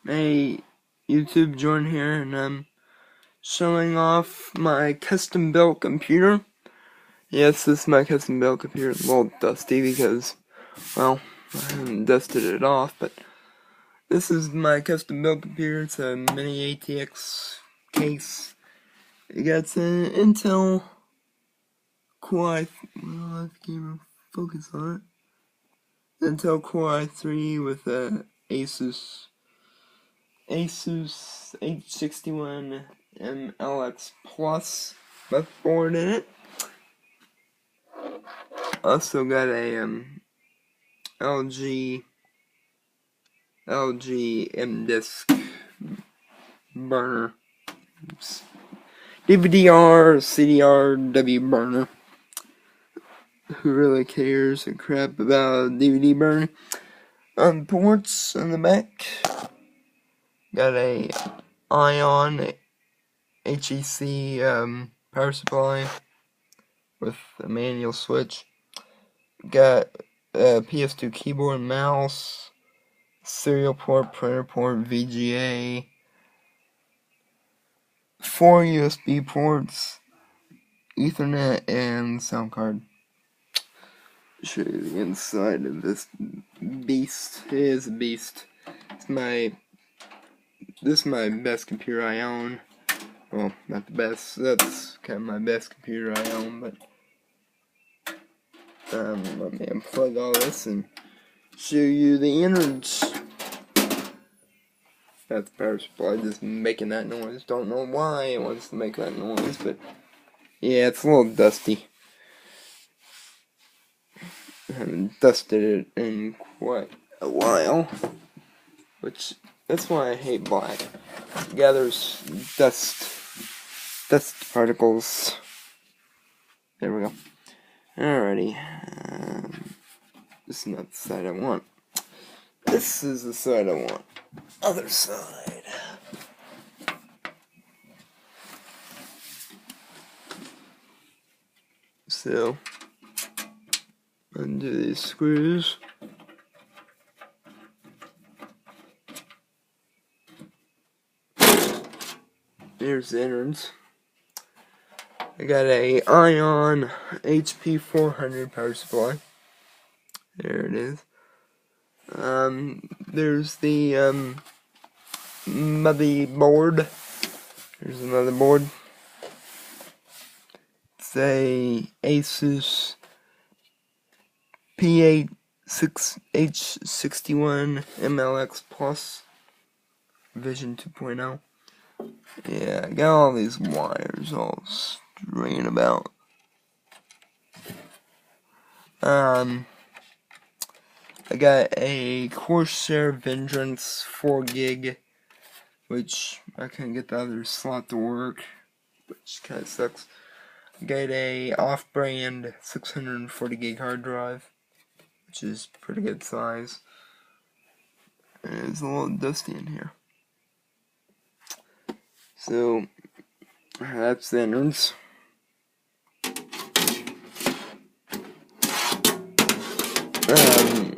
Hey, YouTube, Jordan here, and I'm showing off my custom built computer. Yes, this is my custom built computer. It's a little dusty because, well, I haven't dusted it off, but this is my custom built computer. It's a mini ATX case. It got an Intel Core well, if you can focus on it. Intel Core i3 with a Asus H61 MLX Plus motherboard in it. Also got a LG M-Disk burner, DVD-R, CDR-W burner. Who really cares a crap about DVD burner? Ports on the back. Got a Ion HEC power supply with a manual switch. Got a PS2 keyboard and mouse, serial port, printer port, VGA, 4 USB ports, Ethernet, and sound card. Show you the inside of this beast. It is a beast. This is my best computer I own. Well, not the best. That's kind of my best computer I own, but let me unplug all this and show you the innards. That's the power supply just making that noise. Don't know why it wants to make that noise, but yeah, it's a little dusty. I haven't dusted it in quite a while, which that's why I hate black. It gathers dust particles. There we go. Alrighty. This is not the side I want. This is the side I want. Other side. So, undo these screws. Here's the innards. I got a Ion HP 400 power supply. There it is. There's the motherboard. There's the motherboard. It's a Asus H61 MLX Plus Vision 2.0. Yeah, I got all these wires all stringing about. I got a Corsair Vengeance 4 gig, which I couldn't get the other slot to work, which kind of sucks. I got a off-brand 640 gig hard drive, which is pretty good size. And it's a little dusty in here. So, that's the innards.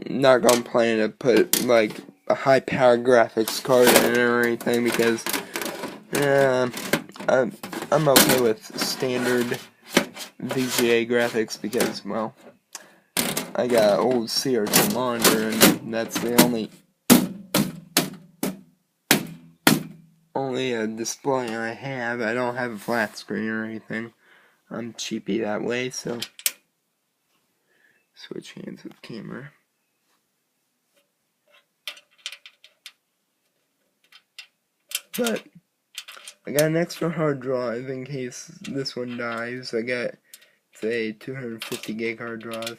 Not gonna plan to put like a high power graphics card in it or anything because I'm okay with standard VGA graphics because, well, I got an old CRT monitor and that's the only display I have. I don't have a flat screen or anything. I'm cheapy that way, so switch hands with camera. But I got an extra hard drive in case this one dies. I got, say, 250 gig hard drive.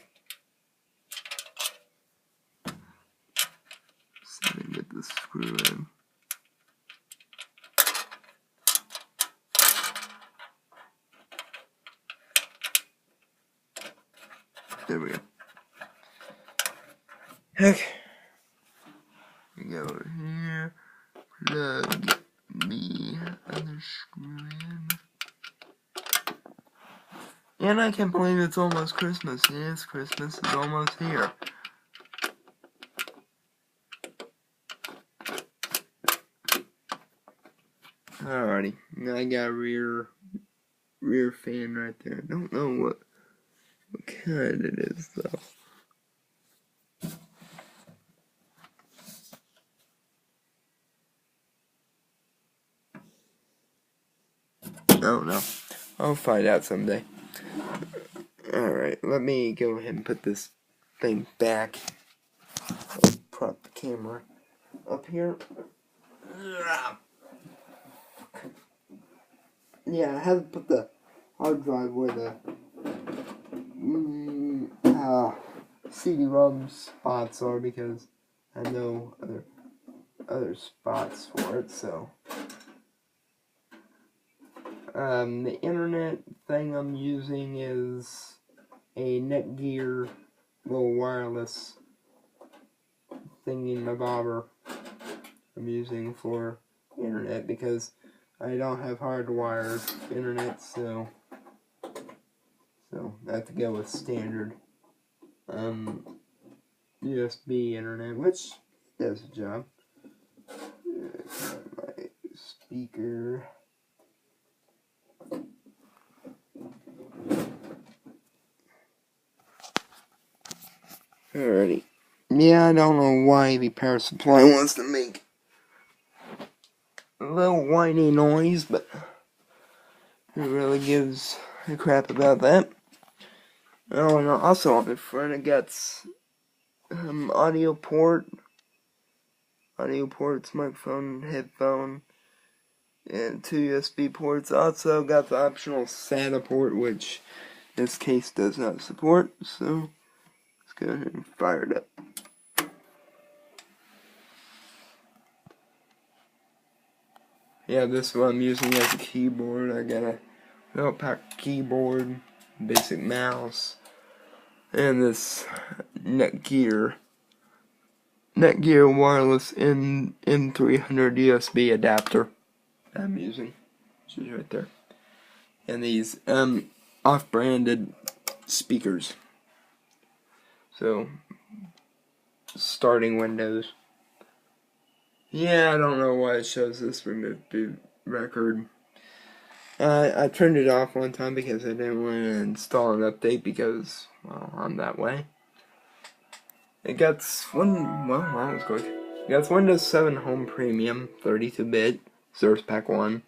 So I can get the screw in. There we go. Heck. We go over here. Plug the other screw in. And I can't believe it's almost Christmas. Yes, Christmas is almost here. Alrighty, now I got a rear fan right there. I don't know what kind it is though. I don't know. I'll find out someday. Alright, let me go ahead and put this thing back. I'll prop the camera up here. Yeah, I have to put the hard drive where the CD-ROM spots are because I have no other spots for it, so. The internet thing I'm using is a Netgear little wireless thingy mabobber I'm using for internet because I don't have hardwired internet, so I have to go with standard USB internet, which does the job. My speaker. Alrighty. Yeah, I don't know why the power supply wants to make a little whiny noise, but it really gives a crap about that. Oh, and also on the front it got audio ports, microphone, headphone, and 2 USB ports. Also got the optional SATA port, which this case does not support, so let's go ahead and fire it up. Yeah, this is what I'm using as a keyboard. I got a well-packed keyboard, basic mouse, and this Netgear wireless M300 USB adapter I'm using, which is right there, and these off-branded speakers. So, starting Windows. Yeah, I don't know why it shows this remove boot record. I turned it off one time because I didn't want to install an update because, well, I'm that way. It got that was quick. It got Windows 7 Home Premium, 32-bit, Source Pack 1.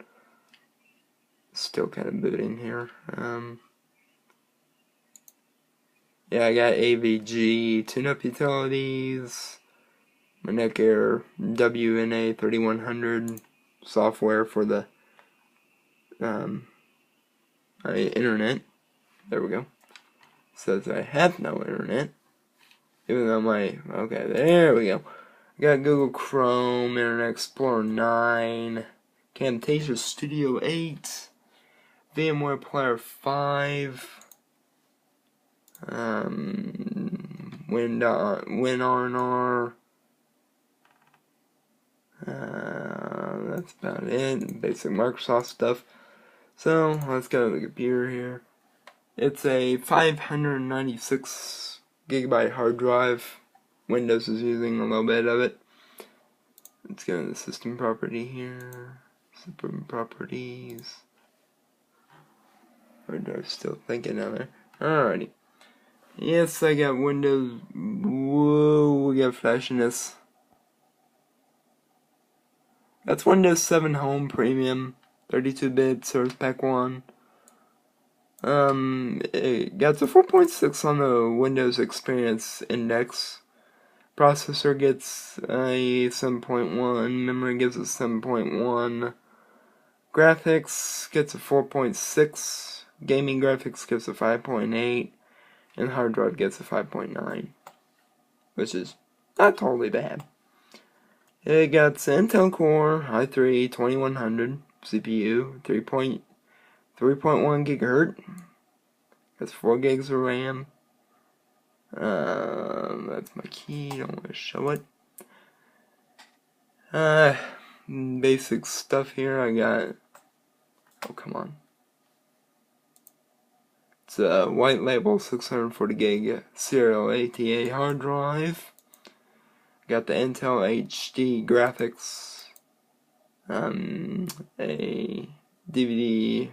Still kind of booting here. Yeah, I got AVG tune-up utilities, my Netgear WNA 3100 software for the internet. There we go. Says I have no internet. Even though okay, there we go. I got Google Chrome, Internet Explorer 9, Camtasia Studio 8, VMware Player 5, WinRNR. That's about it. Basic Microsoft stuff. So let's go to the computer here. It's a 596 gigabyte hard drive. Windows is using a little bit of it. Let's go to the system property here. System properties. Hard drive still thinking on there. Alrighty. Yes, I got Windows. Whoa, we got flashiness. That's Windows 7 Home Premium, 32-bit, Source Pack 1. It got the 4.6 on the Windows Experience Index. Processor gets a 7.1, memory gives a 7.1, graphics gets a 4.6, gaming graphics gives a 5.8, and hard drive gets a 5.9, which is not totally bad. It got Intel Core i3 2100 CPU, 3.1 gigahertz, has 4 gigs of RAM. That's my key, don't want to show it. Basic stuff here, I got, oh come on. It's a white label 640 gig serial ATA hard drive. Got the Intel HD graphics, a DVR,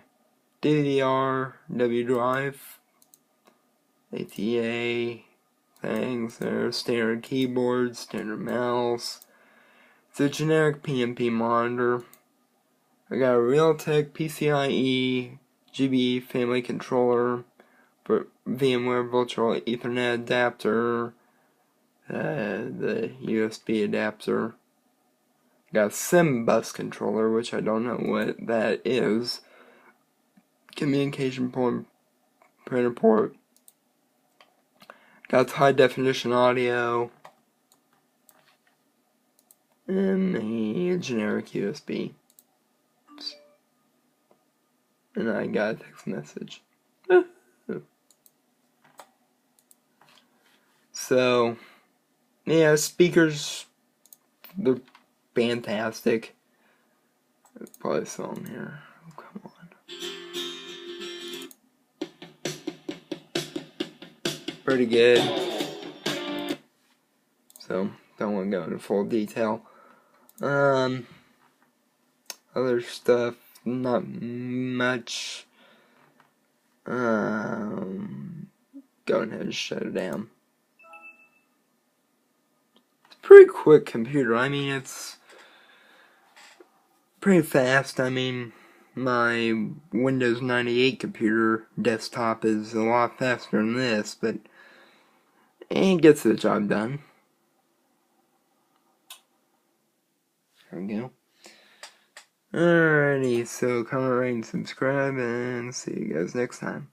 W drive, ATA things. There's standard keyboard, standard mouse. It's a generic PNP monitor. I got a Realtek PCIe GB family controller, VMware Virtual Ethernet adapter, the USB adapter. Got a SIM-bus controller, which I don't know what that is. Communication port, printer port. Got high definition audio. And a generic USB. And I got a text message. So, yeah, speakers, they're fantastic. Probably a song here. Oh, come on. Pretty good. So, don't want to go into full detail. Other stuff, not much. Go ahead and shut it down. It's a pretty quick computer. I mean, it's pretty fast. I mean, my Windows 98 computer desktop is a lot faster than this, but it gets the job done. There we go. Alrighty, so comment, rate, and subscribe, and see you guys next time.